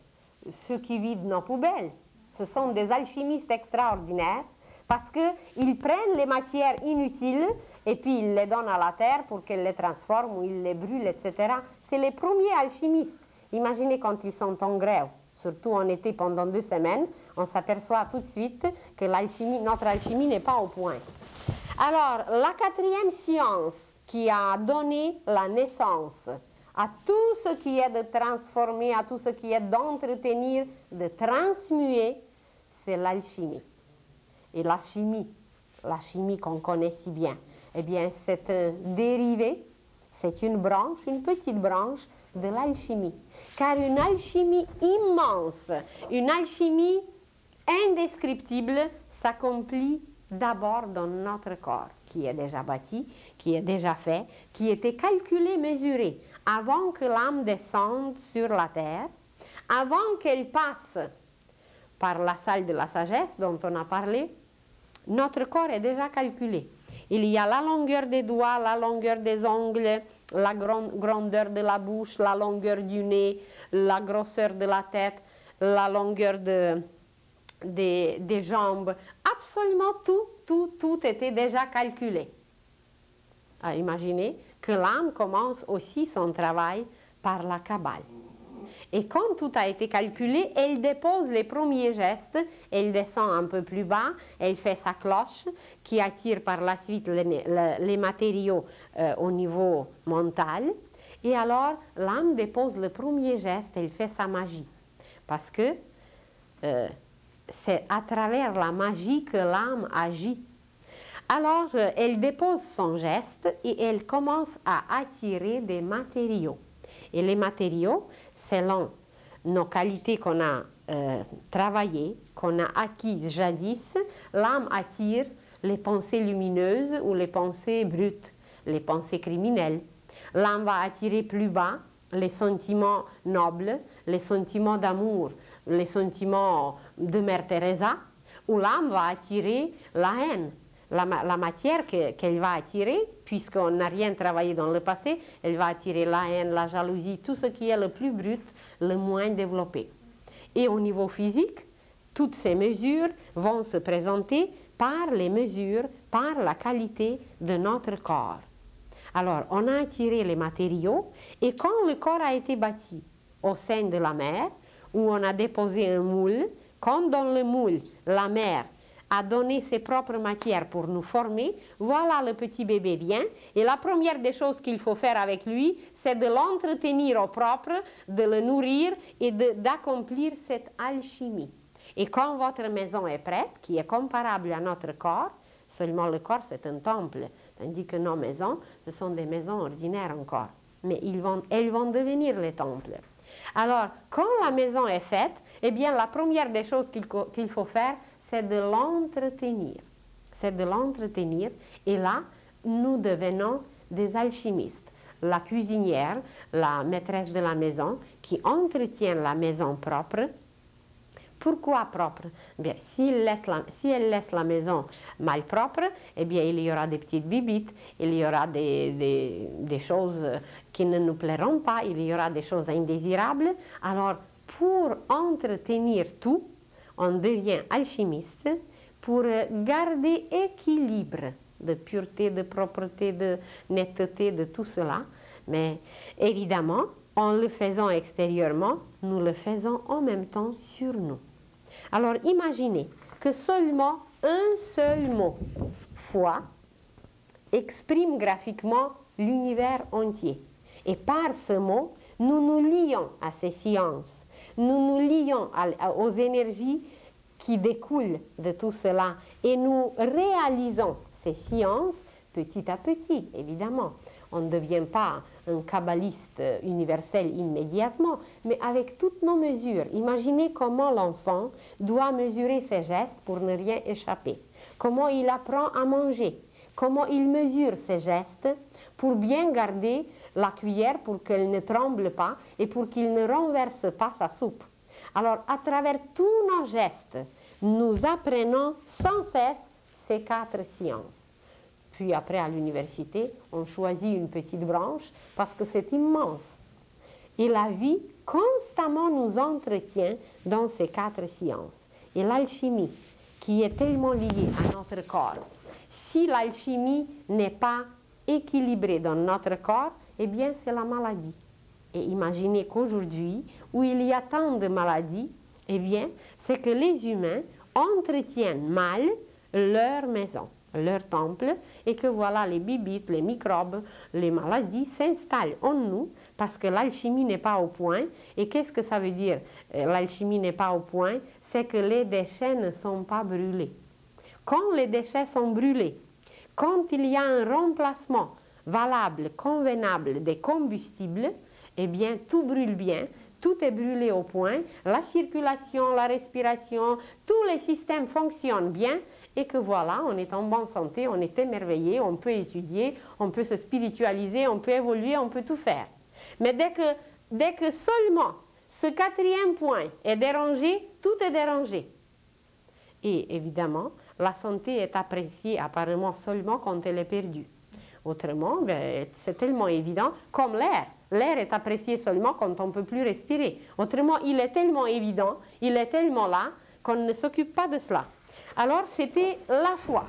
ceux qui vident nos poubelles, ce sont des alchimistes extraordinaires parce qu'ils prennent les matières inutiles et puis ils les donnent à la terre pour qu'elle les transforme ou ils les brûlent, etc. C'est les premiers alchimistes. Imaginez quand ils sont en grève, surtout en été pendant 2 semaines, on s'aperçoit tout de suite que notre alchimie n'est pas au point. Alors, la 4e science qui a donné la naissance à tout ce qui est de transformer, à tout ce qui est d'entretenir, de transmuer, c'est l'alchimie. Et la chimie qu'on connaît si bien, eh bien, c'est un dérivé, c'est une branche, une petite branche de l'alchimie. Car une alchimie immense, une alchimie indescriptible s'accomplit d'abord dans notre corps, qui est déjà bâti, qui est déjà fait, qui était calculé, mesuré, avant que l'âme descende sur la terre, avant qu'elle passe par la salle de la sagesse dont on a parlé, notre corps est déjà calculé. Il y a la longueur des doigts, la longueur des ongles, la grandeur de la bouche, la longueur du nez, la grosseur de la tête, la longueur des jambes. Absolument tout tout était déjà calculé. Imaginez que l'âme commence aussi son travail par la Kabbale. Et quand tout a été calculé, elle dépose les premiers gestes, elle descend un peu plus bas, elle fait sa cloche qui attire par la suite les matériaux au niveau mental. Et alors, l'âme dépose le premier geste, elle fait sa magie. Parce que c'est à travers la magie que l'âme agit. Alors, elle dépose son geste et elle commence à attirer des matériaux. Et les matériaux, selon nos qualités qu'on a travaillées, qu'on a acquises jadis, l'âme attire les pensées lumineuses ou les pensées brutes, les pensées criminelles. L'âme va attirer plus bas les sentiments nobles, les sentiments d'amour, les sentiments de Mère Teresa, où l'âme va attirer la haine. La matière qu'elle va attirer, puisqu'on n'a rien travaillé dans le passé, elle va attirer la haine, la jalousie, tout ce qui est le plus brut, le moins développé. Et au niveau physique, toutes ces mesures vont se présenter par les mesures, par la qualité de notre corps. Alors, on a attiré les matériaux, et quand le corps a été bâti au sein de la mère, où on a déposé un moule, quand dans le moule, la mère a donné ses propres matières pour nous former, voilà le petit bébé vient, et la première des choses qu'il faut faire avec lui, c'est de l'entretenir au propre, de le nourrir et d'accomplir cette alchimie. Et quand votre maison est prête, qui est comparable à notre corps, seulement le corps c'est un temple, tandis que nos maisons, ce sont des maisons ordinaires encore, mais elles vont devenir les temples. Alors, quand la maison est faite, eh bien la première des choses qu'il faut faire, c'est de l'entretenir. C'est de l'entretenir. Et là, nous devenons des alchimistes. La cuisinière, la maîtresse de la maison, qui entretient la maison propre. Pourquoi propre? Bien, si elle laisse la maison mal propre, eh bien, il y aura des petites bibites, il y aura des choses qui ne nous plairont pas, il y aura des choses indésirables. Alors, pour entretenir tout, on devient alchimiste pour garder équilibre de pureté, de propreté, de netteté, de tout cela. Mais évidemment, en le faisant extérieurement, nous le faisons en même temps sur nous. Alors imaginez que seulement un seul mot, foi, exprime graphiquement l'univers entier. Et par ce mot, nous nous lions à ces sciences. Nous nous lions aux énergies qui découlent de tout cela et nous réalisons ces sciences petit à petit, évidemment. On ne devient pas un kabbaliste universel immédiatement, mais avec toutes nos mesures. Imaginez comment l'enfant doit mesurer ses gestes pour ne rien échapper. Comment il apprend à manger. Comment il mesure ses gestes pour bien garder la cuillère pour qu'elle ne tremble pas et pour qu'il ne renverse pas sa soupe. Alors, à travers tous nos gestes, nous apprenons sans cesse ces 4 sciences. Puis après, à l'université, on choisit une petite branche parce que c'est immense. Et la vie constamment nous entretient dans ces 4 sciences. Et l'alchimie, qui est tellement liée à notre corps, si l'alchimie n'est pas équilibrée dans notre corps, eh bien c'est la maladie. Et imaginez qu'aujourd'hui, où il y a tant de maladies, eh bien, c'est que les humains entretiennent mal leur maison, leur temple, et que voilà, les bibites, les microbes, les maladies s'installent en nous parce que l'alchimie n'est pas au point. Et qu'est-ce que ça veut dire, l'alchimie n'est pas au point? C'est que les déchets ne sont pas brûlés. Quand les déchets sont brûlés, quand il y a un remplacement valable, convenable des combustibles, eh bien, tout brûle bien, tout est brûlé au point, la circulation, la respiration, tous les systèmes fonctionnent bien, et que voilà, on est en bonne santé, on est émerveillé, on peut étudier, on peut se spiritualiser, on peut évoluer, on peut tout faire. Mais dès que seulement ce 4e point est dérangé, tout est dérangé. Et évidemment, la santé est appréciée apparemment seulement quand elle est perdue. Autrement, c'est tellement évident, comme l'air. L'air est apprécié seulement quand on ne peut plus respirer. Autrement, il est tellement évident, il est tellement là, qu'on ne s'occupe pas de cela. Alors, c'était la foi.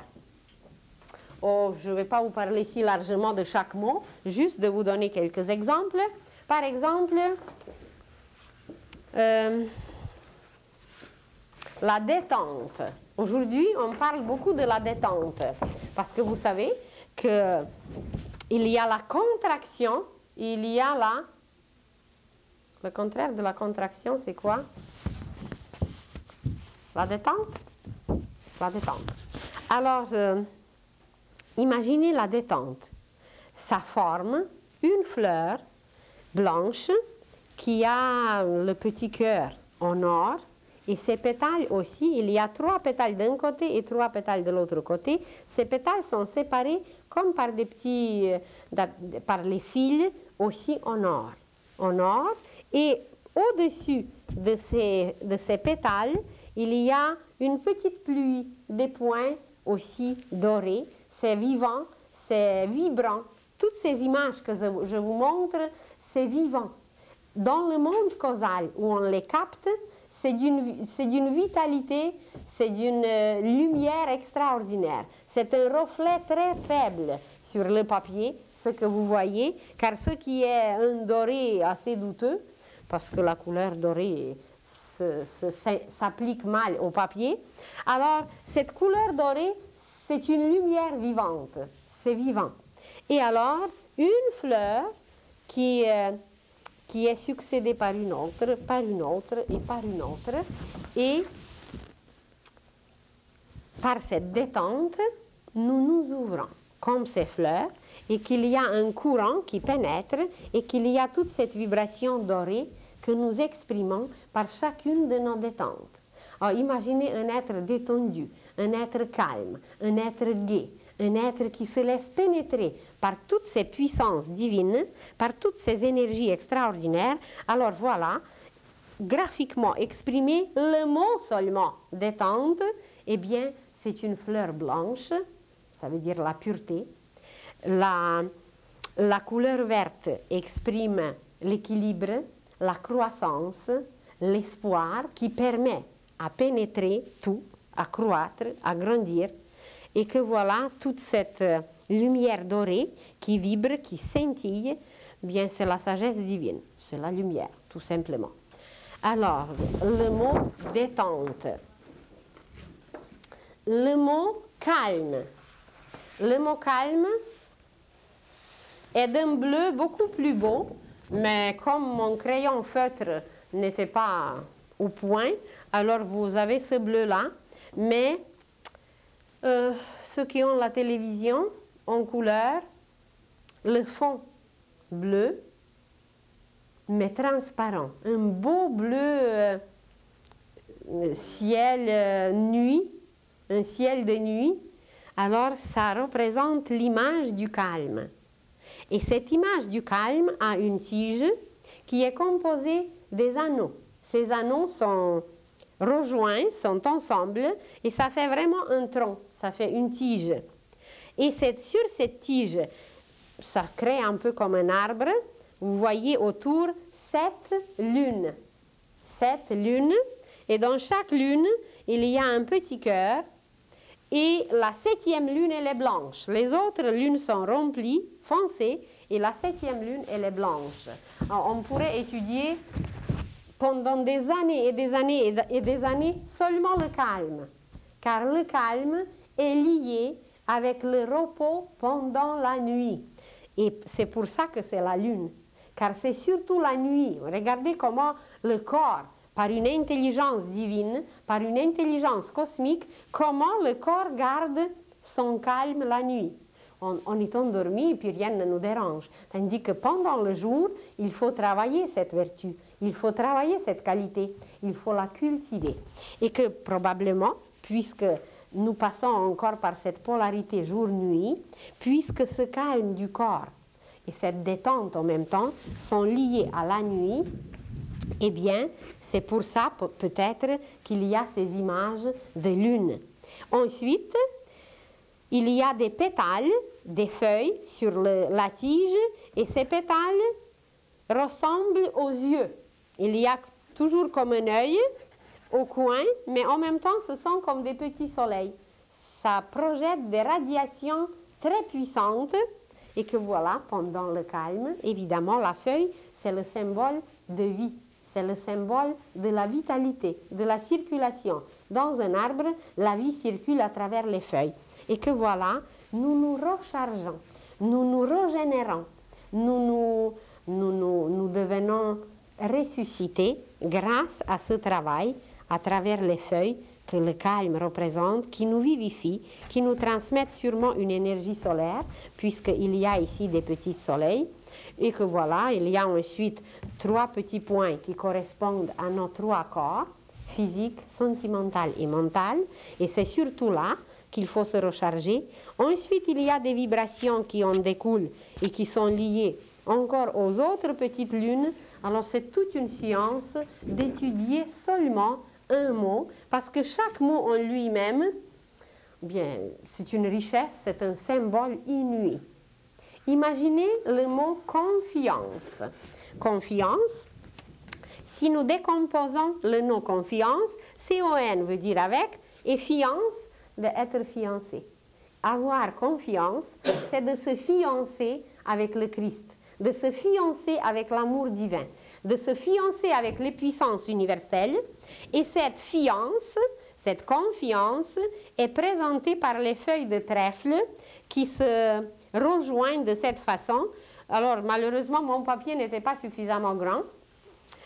Oh, je ne vais pas vous parler si largement de chaque mot, juste de vous donner quelques exemples. Par exemple, la détente. Aujourd'hui, on parle beaucoup de la détente parce que vous savez qu'il y a la contraction, il y a la... Le contraire de la contraction, c'est quoi? La détente? La détente. Alors, imaginez la détente. Ça forme une fleur blanche qui a le petit cœur en or. Et ces pétales aussi, il y a 3 pétales d'un côté et 3 pétales de l'autre côté. Ces pétales sont séparés comme par des petits, par les fils aussi en or. En or. Et au-dessus de ces pétales, il y a une petite pluie des points aussi dorés. C'est vivant, c'est vibrant. Toutes ces images que je vous montre, c'est vivant. Dans le monde causal où on les capte, c'est d'une vitalité, c'est d'une lumière extraordinaire. C'est un reflet très faible sur le papier, ce que vous voyez, car ce qui est un doré assez douteux, parce que la couleur dorée s'applique mal au papier, alors cette couleur dorée, c'est une lumière vivante, c'est vivant. Et alors, une fleur qui est succédée par une autre, par une autre et par une autre. Et par cette détente, nous nous ouvrons comme ces fleurs et qu'il y a un courant qui pénètre et qu'il y a toute cette vibration dorée que nous exprimons par chacune de nos détentes. Alors, imaginez un être détendu, un être calme, un être gai, un être qui se laisse pénétrer par toutes ces puissances divines, par toutes ces énergies extraordinaires. Alors voilà, graphiquement exprimé, le mot seulement détente, eh bien, c'est une fleur blanche, ça veut dire la pureté. La couleur verte exprime l'équilibre, la croissance, l'espoir qui permet à pénétrer tout, à croître, à grandir. Et que voilà, toute cette lumière dorée qui vibre, qui scintille, bien c'est la sagesse divine, c'est la lumière, tout simplement. Alors, le mot détente. Le mot calme. Le mot calme est d'un bleu beaucoup plus beau, mais comme mon crayon feutre n'était pas au point, alors vous avez ce bleu-là, mais ceux qui ont la télévision en couleur, le fond bleu, mais transparent, un beau bleu ciel nuit, un ciel de nuit, alors ça représente l'image du calme. Et cette image du calme a une tige qui est composée des anneaux. Ces anneaux sont rejoints, sont ensemble, et ça fait vraiment un tronc, ça fait une tige. Et sur cette tige, ça crée un peu comme un arbre. Vous voyez autour 7 lunes. 7 lunes, et dans chaque lune, il y a un petit cœur, et la 7e lune, elle est blanche. Les autres lunes sont remplies, foncées, et la 7e lune, elle est blanche. Alors, on pourrait étudier pendant des années et des années et des années seulement le calme, car le calme est lié avec le repos pendant la nuit. Et c'est pour ça que c'est la lune, car c'est surtout la nuit. Regardez comment le corps, par une intelligence divine, par une intelligence cosmique, comment le corps garde son calme la nuit. On est endormi et puis rien ne nous dérange. Tandis que pendant le jour, il faut travailler cette vertu, il faut travailler cette qualité, il faut la cultiver. Et que probablement, puisque nous passons encore par cette polarité jour-nuit, puisque ce calme du corps et cette détente en même temps sont liés à la nuit, eh bien, c'est pour ça peut-être qu'il y a ces images de lune. Ensuite, il y a des pétales, des feuilles sur la tige, et ces pétales ressemblent aux yeux. Il y a toujours comme un œil au coin, mais en même temps, ce sont comme des petits soleils. Ça projette des radiations très puissante et que voilà, pendant le calme, évidemment, la feuille, c'est le symbole de vie, c'est le symbole de la vitalité, de la circulation. Dans un arbre, la vie circule à travers les feuilles. Et que voilà, nous nous rechargeons, nous nous régénérons, nous devenons ressuscités grâce à ce travail, à travers les feuilles que le calme représente, qui nous vivifient, qui nous transmettent sûrement une énergie solaire, puisqu'il y a ici des petits soleils, et que voilà, il y a ensuite 3 petits points qui correspondent à nos 3 corps, physique, sentimental et mental, et c'est surtout là qu'il faut se recharger. Ensuite, il y a des vibrations qui en découlent et qui sont liées encore aux autres petites lunes. Alors c'est toute une science d'étudier seulement un mot, parce que chaque mot en lui-même, bien, c'est une richesse, c'est un symbole inouï. Imaginez le mot confiance. Confiance, si nous décomposons le nom confiance, C-O-N veut dire avec, et fiance, d'être fiancé. Avoir confiance, c'est de se fiancer avec le Christ, de se fiancer avec l'amour divin, de se fiancer avec les puissances universelles. Et cette fiance, cette confiance est présentée par les feuilles de trèfle qui se rejoignent de cette façon. Alors malheureusement, mon papier n'était pas suffisamment grand,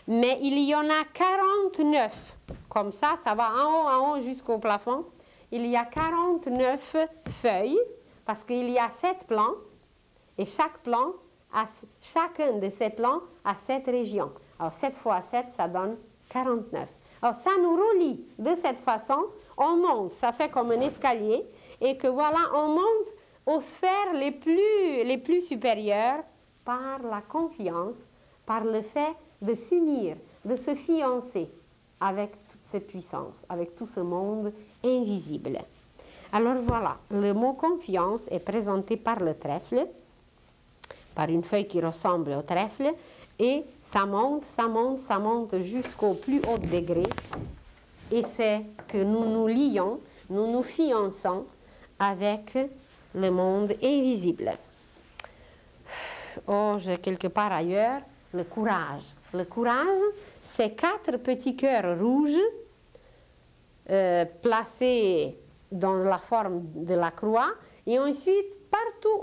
mais il y en a 49. Comme ça va en haut jusqu'au plafond. Il y a 49 feuilles, parce qu'il y a 7 plans, et chacun de ces plans a 7 régions. Alors 7 fois 7, ça donne 49. Alors ça nous relie de cette façon, on monte, ça fait comme un escalier, et que voilà, on monte aux sphères les plus supérieures par la confiance, par le fait de s'unir, de se fiancer avec toute cette puissance, avec tout ce monde invisible. Alors voilà, le mot confiance est présenté par le trèfle, par une feuille qui ressemble au trèfle, et ça monte, ça monte, ça monte jusqu'au plus haut degré, et c'est que nous nous lions, nous nous fiançons avec le monde invisible. Oh, j'ai quelque part ailleurs le courage. Le courage, c'est 4 petits cœurs rouges placés dans la forme de la croix, et ensuite partout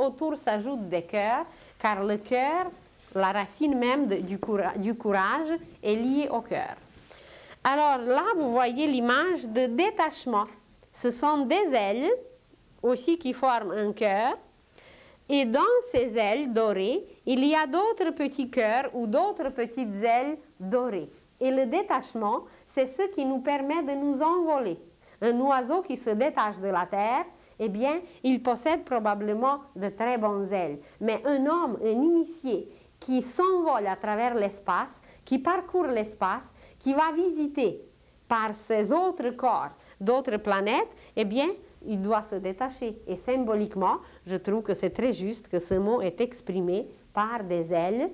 autour s'ajoutent des cœurs, car le cœur, la racine même du courage, est liée au cœur. Alors là, vous voyez l'image de détachement. Ce sont des ailes aussi qui forment un cœur, et dans ces ailes dorées, il y a d'autres petits cœurs ou d'autres petites ailes dorées. Et le détachement, c'est ce qui nous permet de nous envoler. Un oiseau qui se détache de la terre, eh bien, il possède probablement de très bonnes ailes. Mais un homme, un initié, qui s'envole à travers l'espace, qui parcourt l'espace, qui va visiter par ses autres corps d'autres planètes, eh bien, il doit se détacher. Et symboliquement, je trouve que c'est très juste que ce mot est exprimé par des ailes,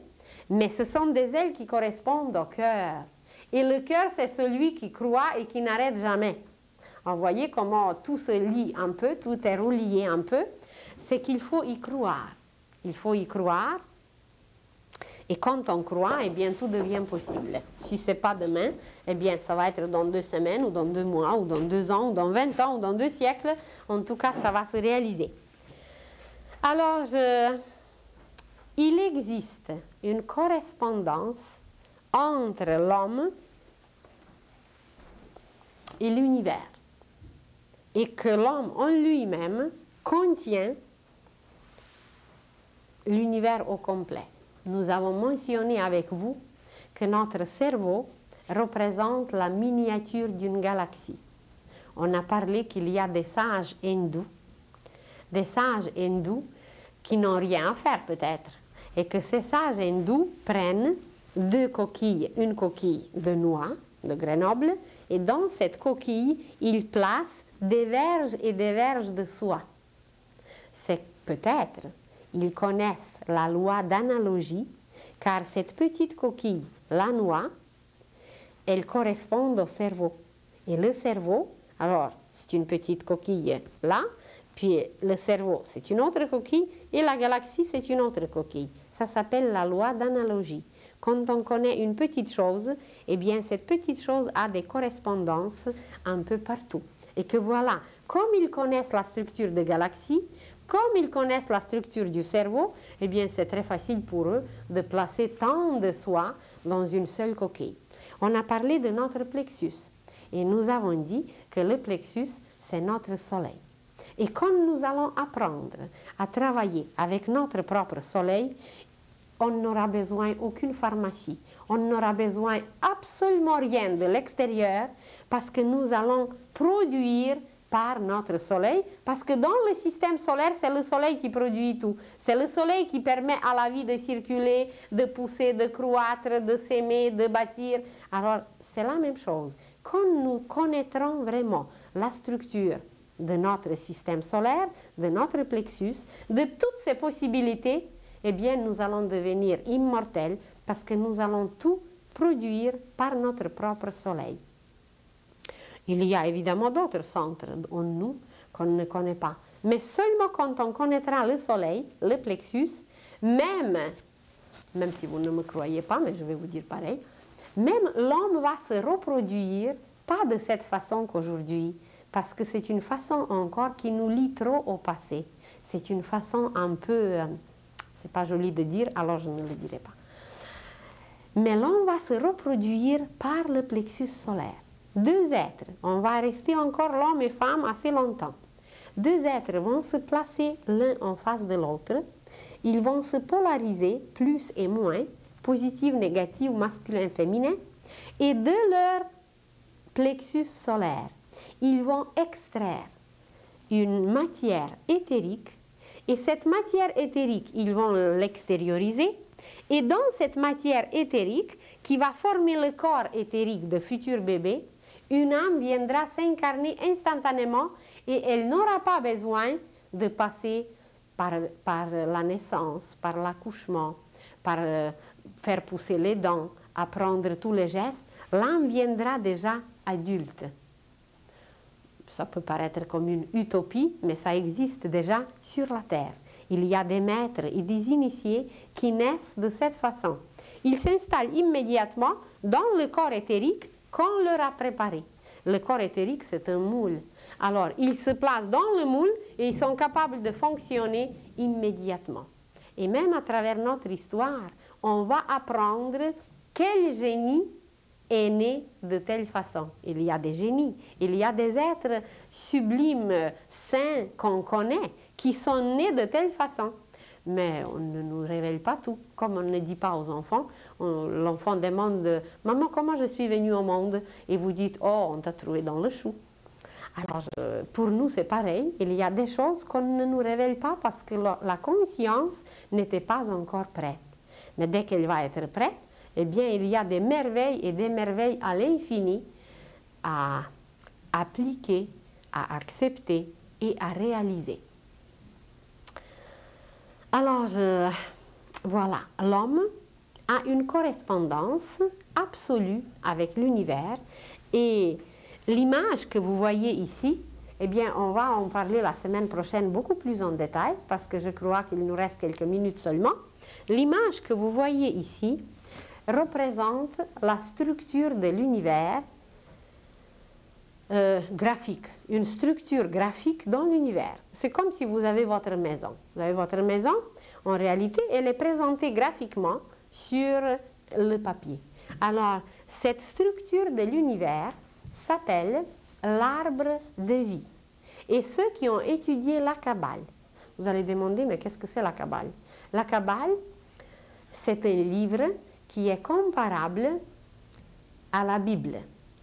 mais ce sont des ailes qui correspondent au cœur. Et le cœur, c'est celui qui croit et qui n'arrête jamais. Alors, vous voyez comment tout se lie un peu, tout est relié un peu. C'est qu'il faut y croire. Il faut y croire. Et quand on croit, eh bien, tout devient possible. Si ce n'est pas demain, eh bien, ça va être dans 2 semaines, ou dans 2 mois, ou dans 2 ans, ou dans 20 ans, ou dans 2 siècles. En tout cas, ça va se réaliser. Alors, il existe une correspondance entre l'homme et l'univers. Et que l'homme en lui-même contient l'univers au complet. Nous avons mentionné avec vous que notre cerveau représente la miniature d'une galaxie. On a parlé qu'il y a des sages hindous qui n'ont rien à faire peut-être, et que ces sages hindous prennent 2 coquilles, une coquille de noix, de Grenoble, et dans cette coquille, ils placent des verges et des verges de soie. C'est peut-être ils connaissent la loi d'analogie, car cette petite coquille, la noix, elle correspond au cerveau. Et le cerveau, alors, c'est une petite coquille là, Puis le cerveau, c'est une autre coquille, et la galaxie, c'est une autre coquille. Ça s'appelle la loi d'analogie. Quand on connaît une petite chose, eh bien, cette petite chose a des correspondances un peu partout. Et que voilà, comme ils connaissent la structure de galaxies, comme ils connaissent la structure du cerveau, eh bien, c'est très facile pour eux de placer tant de soi dans une seule coquille. On a parlé de notre plexus. Et nous avons dit que le plexus, c'est notre soleil. Et quand nous allons apprendre à travailler avec notre propre soleil, on n'aura besoin d'aucune pharmacie. On n'aura besoin absolument rien de l'extérieur parce que nous allons produire par notre soleil, parce que dans le système solaire, c'est le soleil qui produit tout. C'est le soleil qui permet à la vie de circuler, de pousser, de croître, de s'aimer, de bâtir. Alors, c'est la même chose. Quand nous connaîtrons vraiment la structure de notre système solaire, de notre plexus, de toutes ces possibilités, eh bien, nous allons devenir immortels parce que nous allons tout produire par notre propre soleil. Il y a évidemment d'autres centres en nous qu'on ne connaît pas. Mais seulement quand on connaîtra le soleil, le plexus, même si vous ne me croyez pas, mais je vais vous dire pareil, même l'homme va se reproduire, pas de cette façon qu'aujourd'hui, parce que c'est une façon encore qui nous lie trop au passé. C'est une façon un peu, c'est pas joli de dire, alors je ne le dirai pas. Mais l'homme va se reproduire par le plexus solaire. Deux êtres, on va rester encore l'homme et femme assez longtemps. Deux êtres vont se placer l'un en face de l'autre, ils vont se polariser plus et moins, positif, négatif, masculin, féminin, et de leur plexus solaire, ils vont extraire une matière éthérique, et cette matière éthérique, ils vont l'extérioriser, et dans cette matière éthérique, qui va former le corps éthérique de futurs bébés, une âme viendra s'incarner instantanément et elle n'aura pas besoin de passer par la naissance, par l'accouchement, par faire pousser les dents, apprendre tous les gestes. L'âme viendra déjà adulte. Ça peut paraître comme une utopie, mais ça existe déjà sur la Terre. Il y a des maîtres et des initiés qui naissent de cette façon. Ils s'installent immédiatement dans le corps éthérique qu'on leur a préparé. Le corps éthérique, c'est un moule. Alors, ils se placent dans le moule et ils sont capables de fonctionner immédiatement. Et même à travers notre histoire, on va apprendre quel génie est né de telle façon. Il y a des génies, il y a des êtres sublimes, saints qu'on connaît, qui sont nés de telle façon. Mais on ne nous révèle pas tout, comme on ne dit pas aux enfants. L'enfant demande « Maman, comment je suis venue au monde ?» Et vous dites « Oh, on t'a trouvé dans le chou. » Alors, pour nous, c'est pareil. Il y a des choses qu'on ne nous révèle pas parce que la conscience n'était pas encore prête. Mais dès qu'elle va être prête, eh bien, il y a des merveilles et des merveilles à l'infini à appliquer, à accepter et à réaliser. Alors, voilà, l'homme a une correspondance absolue avec l'univers et l'image que vous voyez ici, eh bien, on va en parler la semaine prochaine beaucoup plus en détail parce que je crois qu'il nous reste quelques minutes seulement. L'image que vous voyez ici représente la structure de l'univers graphique, une structure graphique dans l'univers. C'est comme si vous avez votre maison. Vous avez votre maison, en réalité, elle est présentée graphiquement sur le papier. Alors, cette structure de l'univers s'appelle l'arbre de vie. Et ceux qui ont étudié la Kabbale, vous allez demander, mais qu'est-ce que c'est la Kabbale? La Kabbale, c'est un livre qui est comparable à la Bible.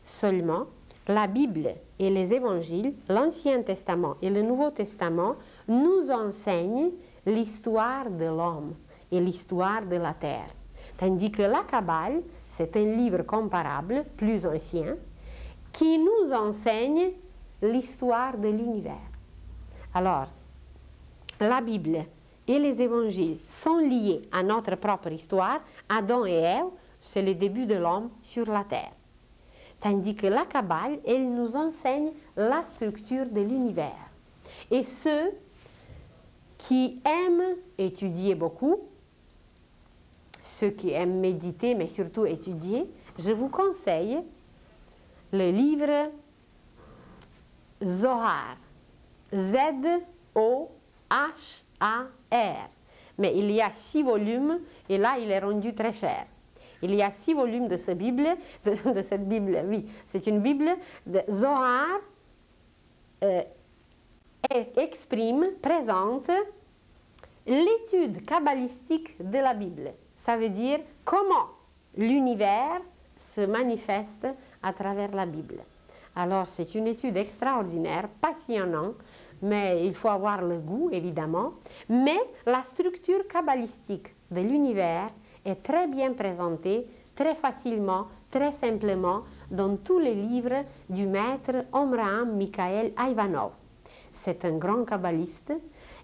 Seulement, la Bible et les évangiles, l'Ancien Testament et le Nouveau Testament nous enseignent l'histoire de l'homme et l'histoire de la terre. Tandis que la Kabbale, c'est un livre comparable, plus ancien, qui nous enseigne l'histoire de l'univers. Alors, la Bible et les évangiles sont liés à notre propre histoire. Adam et Ève, c'est le début de l'homme sur la terre. Tandis que la Kabbale, elle nous enseigne la structure de l'univers. Et ceux qui aiment étudier beaucoup, ceux qui aiment méditer, mais surtout étudier, je vous conseille le livre Zohar, Z-O-H-A-R. Mais il y a 6 volumes, et là, il est rendu très cher. Il y a 6 volumes de cette Bible, oui, c'est une Bible de Zohar, exprime, présente l'étude kabbalistique de la Bible. Ça veut dire comment l'univers se manifeste à travers la Bible. Alors, c'est une étude extraordinaire, passionnante, mais il faut avoir le goût, évidemment. Mais la structure kabbalistique de l'univers est très bien présentée, très facilement, très simplement, dans tous les livres du maître Omraam Mikhaël Ivanov. C'est un grand kabbaliste.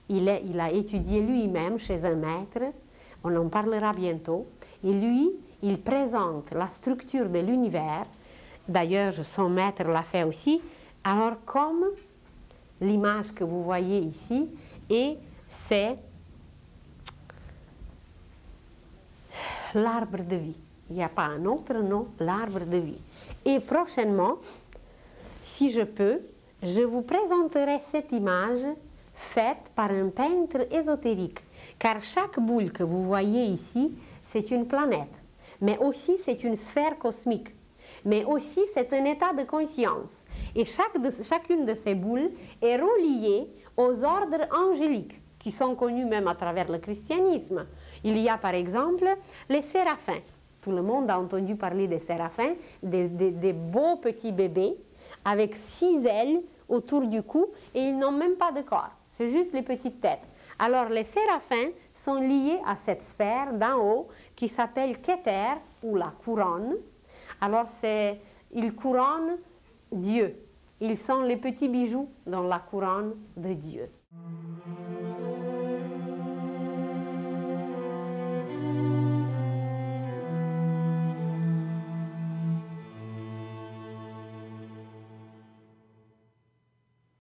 Il a étudié lui-même chez un maître. On en parlera bientôt. Et lui, il présente la structure de l'univers. D'ailleurs, son maître l'a fait aussi. Alors, comme l'image que vous voyez ici, et c'est l'arbre de vie. Il n'y a pas un autre nom, l'arbre de vie. Et prochainement, si je peux, je vous présenterai cette image faite par un peintre ésotérique, car chaque boule que vous voyez ici, c'est une planète, mais aussi c'est une sphère cosmique, mais aussi c'est un état de conscience. Et chacune de ces boules est reliée aux ordres angéliques, qui sont connus même à travers le christianisme. Il y a par exemple les séraphins. Tout le monde a entendu parler des séraphins, des beaux petits bébés avec 6 ailes autour du cou et ils n'ont même pas de corps, c'est juste les petites têtes. Alors les séraphins sont liés à cette sphère d'en haut qui s'appelle Keter ou la couronne. Alors ils couronnent Dieu, ils sont les petits bijoux dans la couronne de Dieu.